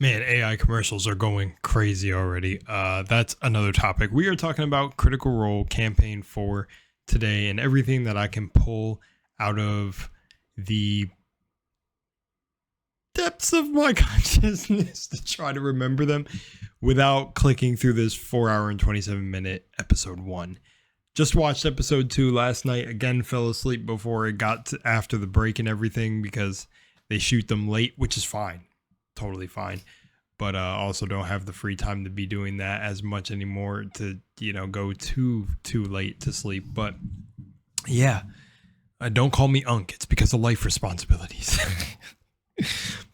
Man, AI commercials are going crazy already. That's another topic. We are talking about Critical Role campaign 4 today and everything that I can pull out of the depths of my consciousness to try to remember them without clicking through this 4 hour and 27-minute episode 1. Just watched episode 2 last night. Again, fell asleep before it got to after the break and everything because they shoot them late, which is fine. Totally fine. But also don't have the free time to be doing that as much anymore to, go too late to sleep. But yeah, don't call me Unk. It's because of life responsibilities.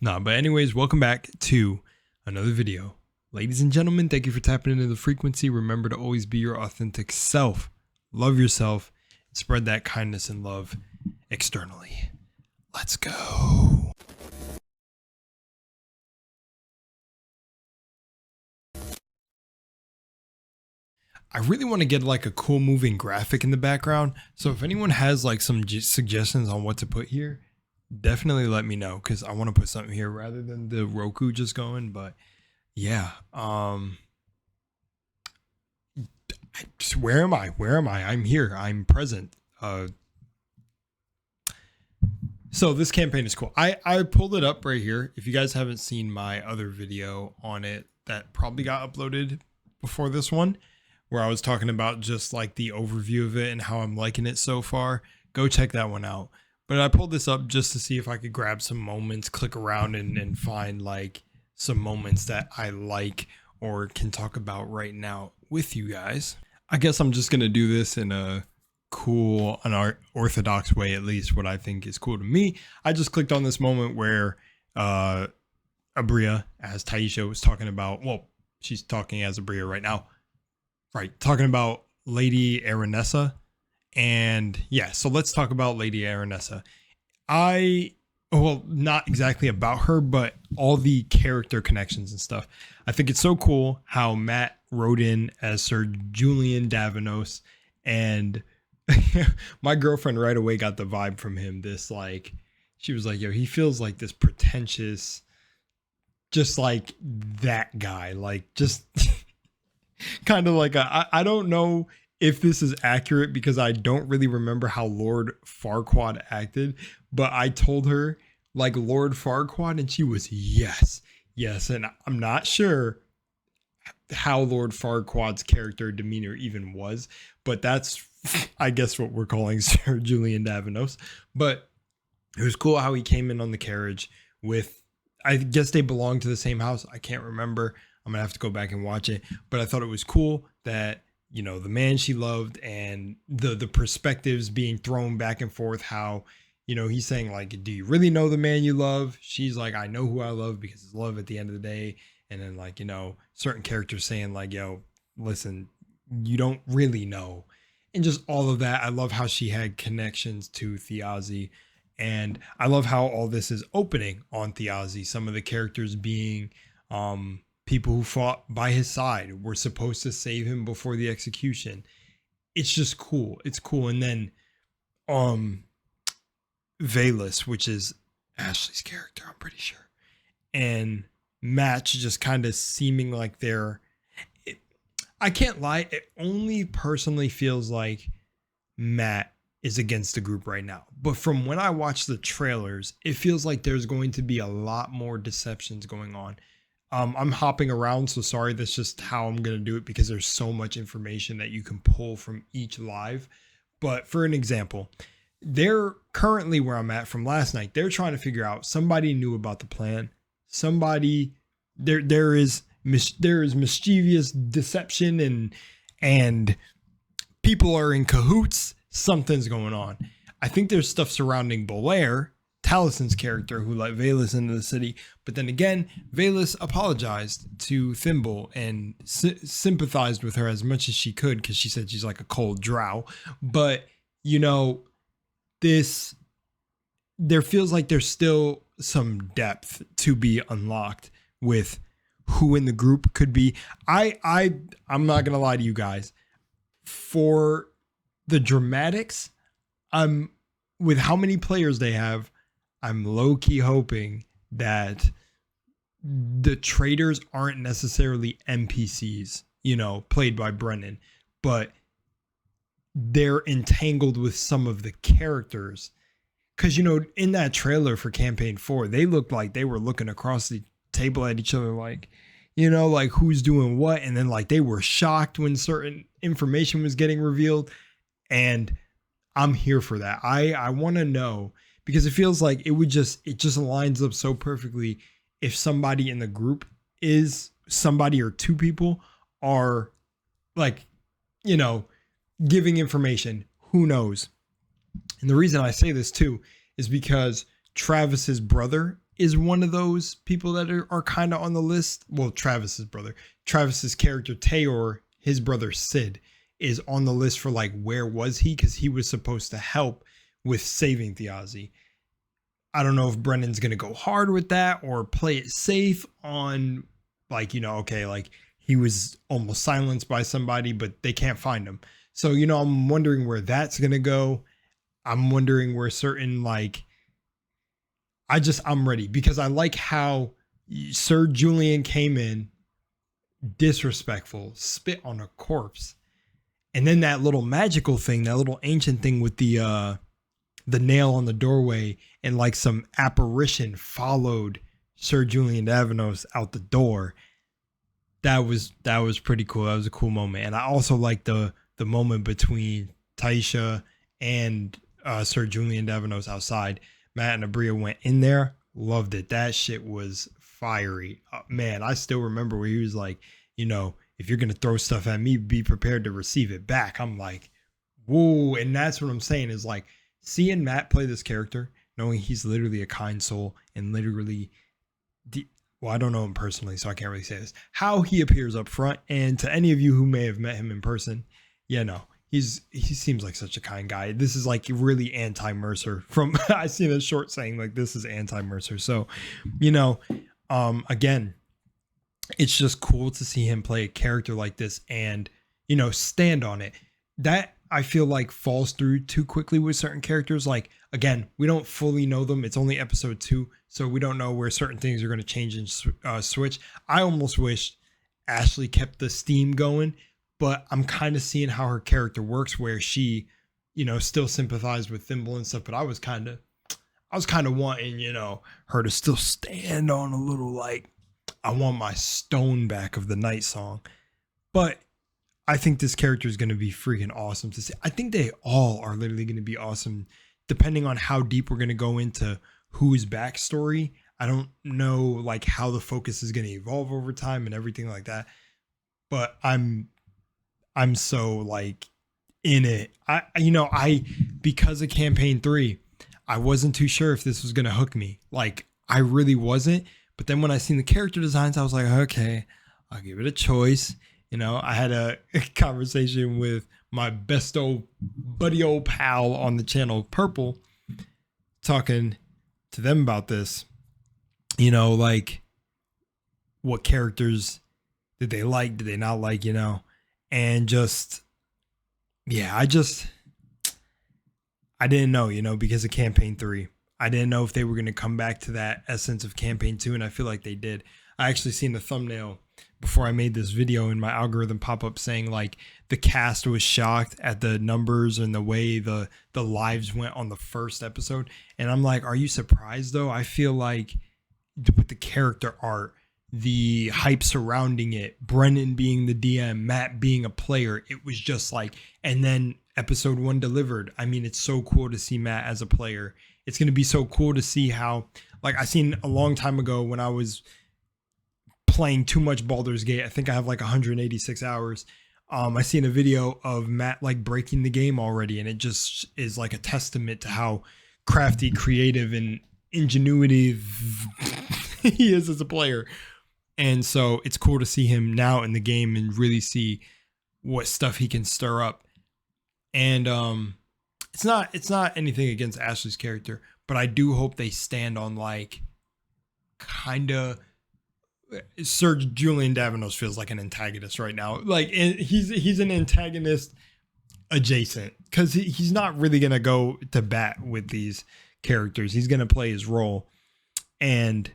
No, but anyways, welcome back to another video. Ladies and gentlemen, thank you for tapping into the frequency. Remember to always be your authentic self. Love yourself. And spread that kindness and love externally. Let's go. I really want to get like a cool moving graphic in the background. So if anyone has like some suggestions on what to put here, definitely let me know because I want to put something here rather than the Roku just going. But yeah, where am I? I'm here. I'm present. So this campaign is cool. I pulled it up right here. If you guys haven't seen my other video on it that probably got uploaded before this one, where I was talking about just like the overview of it and how I'm liking it so far, go check that one out. But I pulled this up just to see if I could grab some moments, click around and find like some moments that I like or can talk about right now with you guys. I guess I'm just going to do this in a cool, orthodox way, at least what I think is cool to me. I just clicked on this moment where Abria, as Taisha was talking about, well, she's talking as Abria right now. Right, talking about Lady Aranessa. And yeah, so let's talk about Lady Aranessa. Well, not exactly about her, but all the character connections and stuff. I think it's so cool how Matt wrote in as Sir Julian Davenos, and my girlfriend right away got the vibe from him. This like, she was like, yo, he feels like this pretentious, just like that guy, like just... kind of like I don't know if this is accurate because I don't really remember how Lord Farquaad acted, but I told her like Lord Farquaad and she was yes. And I'm not sure how Lord Farquaad's character demeanor even was, but that's I guess what we're calling Sir Julian Davenos. But it was cool how he came in on the carriage with, I guess they belong to the same house. I can't remember. I'm going to have to go back and watch it. But I thought it was cool that, the man she loved and the perspectives being thrown back and forth, how, he's saying like, do you really know the man you love? She's like, I know who I love because it's love at the end of the day. And then like, certain characters saying like, yo, listen, you don't really know. And just all of that. I love how she had connections to Thiazi. And I love how all this is opening on Thiazi. Some of the characters being, people who fought by his side were supposed to save him before the execution. It's just cool. It's cool. And then Valus, which is Ashley's character, I'm pretty sure, and Match just kind of seeming like I can't lie, it only personally feels like Matt is against the group right now. But from when I watch the trailers, it feels like there's going to be a lot more deceptions going on. I'm hopping around, so sorry, that's just how I'm going to do it because there's so much information that you can pull from each live. But for an example, they're currently where I'm at from last night. They're trying to figure out somebody knew about the plan. Somebody there is mischievous deception and people are in cahoots. Something's going on. I think there's stuff surrounding Belair, Talison's character, who let Valus into the city, but then again, Valus apologized to Thimble and sympathized with her as much as she could because she said she's like a cold drow. But there feels like there's still some depth to be unlocked with who in the group could be. I'm not gonna lie to you guys. For the dramatics, with how many players they have, I'm low-key hoping that the traders aren't necessarily NPCs, you know, played by Brennan, but they're entangled with some of the characters. Because, you know, in that trailer for Campaign 4, they looked like they were looking across the table at each other like, you know, like who's doing what. And then like they were shocked when certain information was getting revealed. And I'm here for that. I want to know, because it feels like it just lines up so perfectly if somebody in the group is somebody or two people are like, you know, giving information. Who knows? And the reason I say this too is because Travis's brother is one of those people that are kind of on the list. Well, Travis's character Tayor, his brother Sid, is on the list for like, where was he? Because he was supposed to help with saving Thiazi. I don't know if Brennan's going to go hard with that or play it safe on like, you know, okay, like he was almost silenced by somebody, but they can't find him. So, you know, I'm wondering where that's going to go. I'm wondering where certain like, I'm ready because I like how Sir Julian came in disrespectful, spit on a corpse. And then that little magical thing, that little ancient thing with the nail on the doorway and like some apparition followed Sir Julian Davenos out the door. That was pretty cool. That was a cool moment. And I also like the moment between Taisha and Sir Julian Davenos outside. Matt and Abria went in there. Loved it. That shit was fiery. Man, I still remember where he was like, you know, if you're going to throw stuff at me, be prepared to receive it back. I'm like, whoa. And that's what I'm saying is like seeing Matt play this character, knowing he's literally a kind soul and literally, well, I don't know him personally, so I can't really say this, how he appears up front. And to any of you who may have met him in person, yeah, no, he seems like such a kind guy. This is like really anti-Mercer from, I seen a short saying like, this is anti-Mercer. So, you know, again, it's just cool to see him play a character like this and, you know, stand on it. That I feel like falls through too quickly with certain characters. Like, again, we don't fully know them. It's only episode 2. So we don't know where certain things are going to change and switch. I almost wish Ashley kept the steam going, but I'm kind of seeing how her character works where she, you know, still sympathized with Thimble and stuff. But I was kind of wanting, you know, her to still stand on a little like, I want my stone back of the night song. But I think this character is going to be freaking awesome to see. I think they all are literally going to be awesome depending on how deep we're going to go into whose backstory. I don't know like how the focus is going to evolve over time and everything like that. But I'm so like in it. Because of campaign 3, I wasn't too sure if this was going to hook me. Like I really wasn't. But then when I seen the character designs, I was like, okay, I'll give it a choice. You know, I had a conversation with my best old pal on the channel, Purple, talking to them about this. You know, like what characters did they like? Did they not like, you know? And just, yeah, I didn't know, you know, because of campaign 3. I didn't know if they were going to come back to that essence of campaign 2. And I feel like they did. I actually seen the thumbnail before I made this video in my algorithm pop up saying like the cast was shocked at the numbers and the way the lives went on the first episode. And I'm like, are you surprised though? I feel like with the character art, the hype surrounding it, Brennan being the DM, Matt being a player, it was just like, and then episode 1 delivered. I mean, it's so cool to see Matt as a player. It's going to be so cool to see how, like I seen a long time ago when I was playing too much Baldur's Gate. I think I have like 186 hours. I seen a video of Matt like breaking the game already. And it just is like a testament to how crafty, creative, and ingenuity he is as a player. And so it's cool to see him now in the game and really see what stuff he can stir up. And, it's not anything against Ashley's character, but I do hope they stand on like kind of Sir Julian Davenos feels like an antagonist right now. Like he's an antagonist adjacent because he's not really going to go to bat with these characters. He's going to play his role. And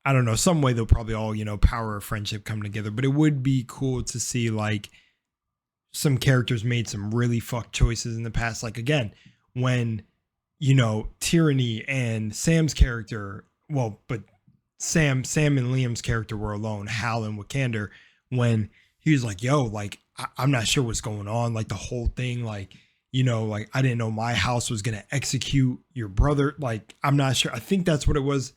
I don't know, some way they'll probably all, power of friendship come together. But it would be cool to see like some characters made some really fucked choices in the past. Like again, when, Tyranny and Sam's character, but Sam and Liam's character were alone, Hal and Wikander, when he was like, yo, like, I'm not sure what's going on. Like the whole thing, like, like I didn't know my house was going to execute your brother. Like, I'm not sure. I think that's what it was.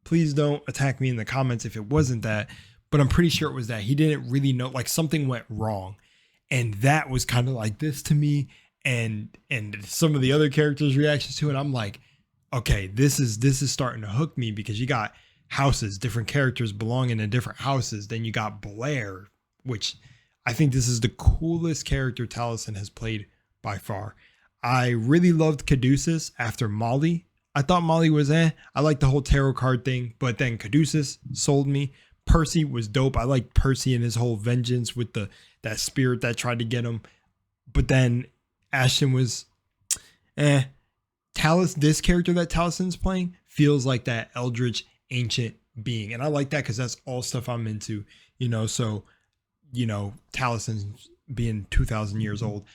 Please don't attack me in the comments if it wasn't that, but I'm pretty sure it was that. He didn't really know, like something went wrong. And that was kind of like this to me, and some of the other characters' reactions to it. I'm like, okay, this is starting to hook me, because you got houses, different characters belonging in different houses. Then you got Blair, which I think this is the coolest character Taliesin has played by far. I really loved Caduceus after Molly. I thought Molly was I liked the whole tarot card thing, but then Caduceus sold me. Percy was dope. I liked Percy and his whole vengeance with that spirit that tried to get him. But then Ashton was this character that Taliesin's playing feels like that eldritch ancient being. And I like that because that's all stuff I'm into, so, Taliesin's being 2,000 years old.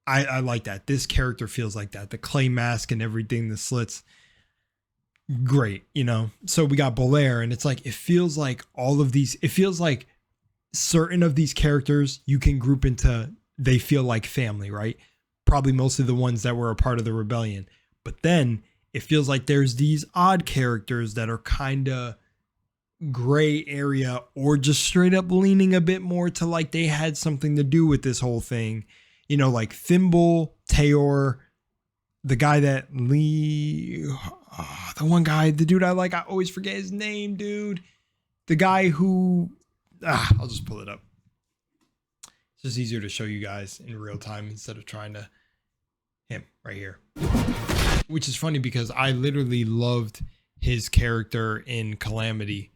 I like that. This character feels like that. The clay mask and everything, the slits. Great, so we got Belair, and it's like it feels like certain of these characters you can group into, they feel like family, right? Probably mostly the ones that were a part of the rebellion. But then it feels like there's these odd characters that are kind of gray area, or just straight up leaning a bit more to like they had something to do with this whole thing, like Thimble, Tayor, the guy that the dude I like, I always forget his name, dude. The guy who, I'll just pull it up. It's just easier to show you guys in real time instead of trying to, him right here. Which is funny because I literally loved his character in Calamity.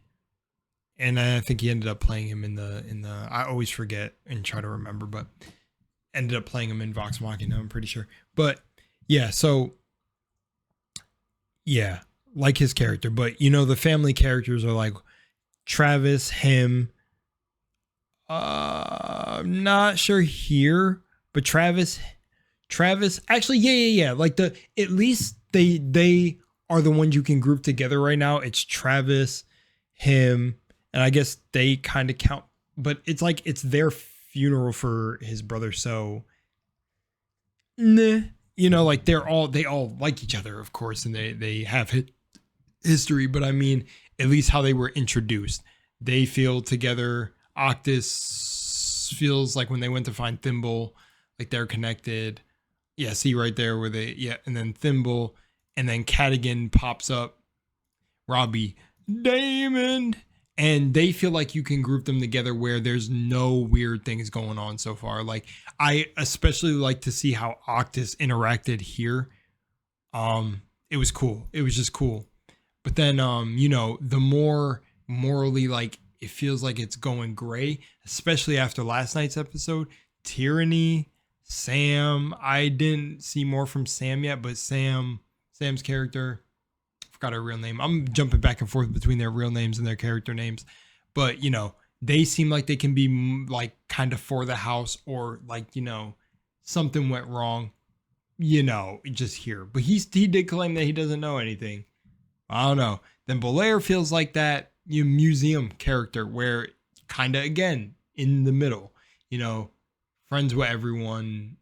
And I think he ended up playing him in the, I always forget and try to remember, but ended up playing him in Vox Machina, I'm pretty sure. But yeah, so yeah, like his character, but the family characters are like Travis, him, I'm not sure here, but Travis, actually, yeah. Like at least they are the ones you can group together right now. It's Travis, him, and I guess they kind of count, but it's like it's their funeral for his brother, so like they all like each other, of course, and they have history, but I mean, at least how they were introduced, they feel together. Octus feels like when they went to find Thimble, like they're connected. Yeah, see right there where and then Thimble, and then Cadigan pops up, Robbie, Damon, and they feel like you can group them together where there's no weird things going on so far. Like I especially like to see how Octus interacted here. It was cool. It was just cool. But then the more morally, like, it feels like it's going gray, especially after last night's episode. Tyranny, Sam, I didn't see more from Sam yet, but Sam's character, I forgot her real name. I'm jumping back and forth between their real names and their character names, but they seem like they can be like kind of for the house, or like something went wrong, just here. But he did claim that he doesn't know anything. I don't know. Then Belair feels like that museum character where kind of, again, in the middle, friends with everyone,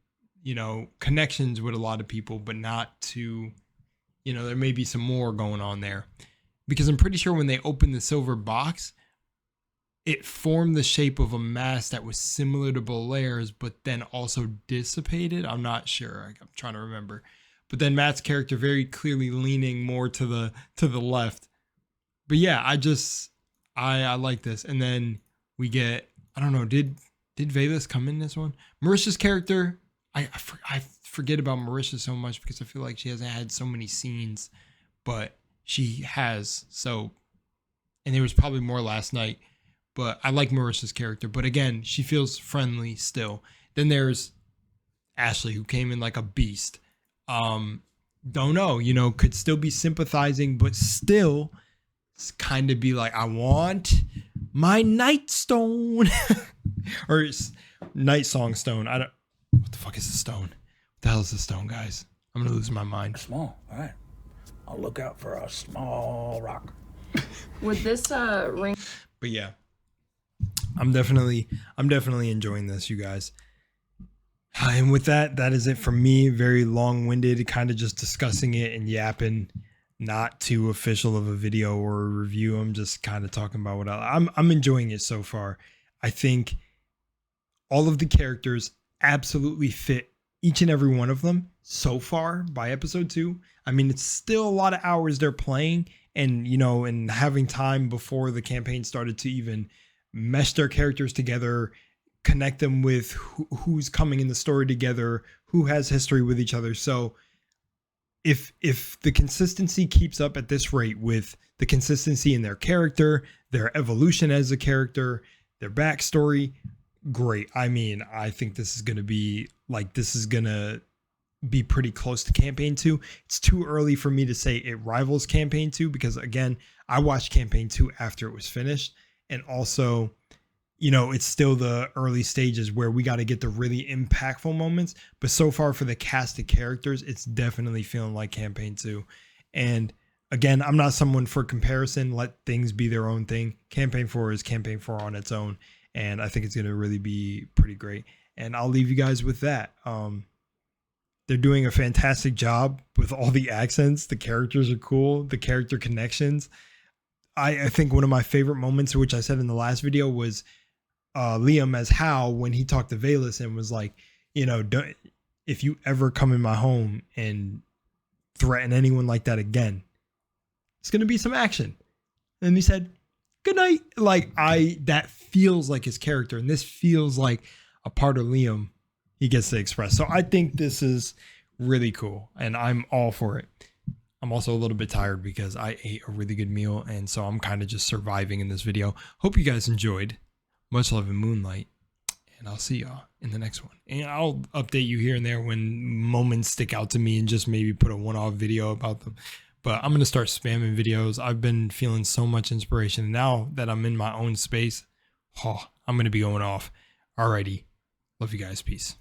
connections with a lot of people, but not to, there may be some more going on there, because I'm pretty sure when they opened the silver box, it formed the shape of a mask that was similar to Belair's, but then also dissipated. I'm not sure. I'm trying to remember. But then Matt's character very clearly leaning more to the left. But yeah, I like this. And then we get, I don't know, did Velas come in this one? Marisha's character, I forget about Marisha so much because I feel like she hasn't had so many scenes, but she has. So, and there was probably more last night, but I like Marisha's character. But again, she feels friendly still. Then there's Ashley, who came in like a beast. Don't know, could still be sympathizing, but still kind of be like, I want my night stone or night song stone. I don't, what the fuck is the stone? What the hell is the stone, guys? I'm going to lose my mind. Small. All right. I'll look out for a small rock. Would this ring? But yeah, I'm definitely enjoying this, you guys. And with that, that is it for me. Very long-winded, kind of just discussing it and yapping. Not too official of a video or a review. I'm just kind of talking about what I'm enjoying it so far. I think all of the characters absolutely fit each and every one of them so far by episode 2. I mean, it's still a lot of hours they're playing, and you know, and having time before the campaign started to even mesh their characters together, connect them with who's coming in the story together, who has history with each other. So if the consistency keeps up at this rate with the consistency in their character, their evolution as a character, their backstory, great. I mean, I think this is going to be like, this is going to be pretty close to campaign 2. It's too early for me to say it rivals campaign 2 because again, I watched campaign 2 after it was finished. And also, you know, it's still the early stages where we got to get the really impactful moments. But so far for the cast of characters, it's definitely feeling like campaign 2. And again, I'm not someone for comparison. Let things be their own thing. Campaign 4 is campaign 4 on its own. And I think it's going to really be pretty great. And I'll leave you guys with that. They're doing a fantastic job with all the accents. The characters are cool. The character connections. I think one of my favorite moments, which I said in the last video, was Liam as Hal when he talked to Valus and was like, you know, if you ever come in my home and threaten anyone like that again, it's going to be some action. And he said, good night. Like that feels like his character. And this feels like a part of Liam he gets to express. So I think this is really cool and I'm all for it. I'm also a little bit tired because I ate a really good meal. And so I'm kind of just surviving in this video. Hope you guys enjoyed. Much love in Moonlight. And I'll see y'all in the next one. And I'll update you here and there when moments stick out to me and just maybe put a one-off video about them. But I'm going to start spamming videos. I've been feeling so much inspiration. Now that I'm in my own space, I'm going to be going off. Alrighty. Love you guys. Peace.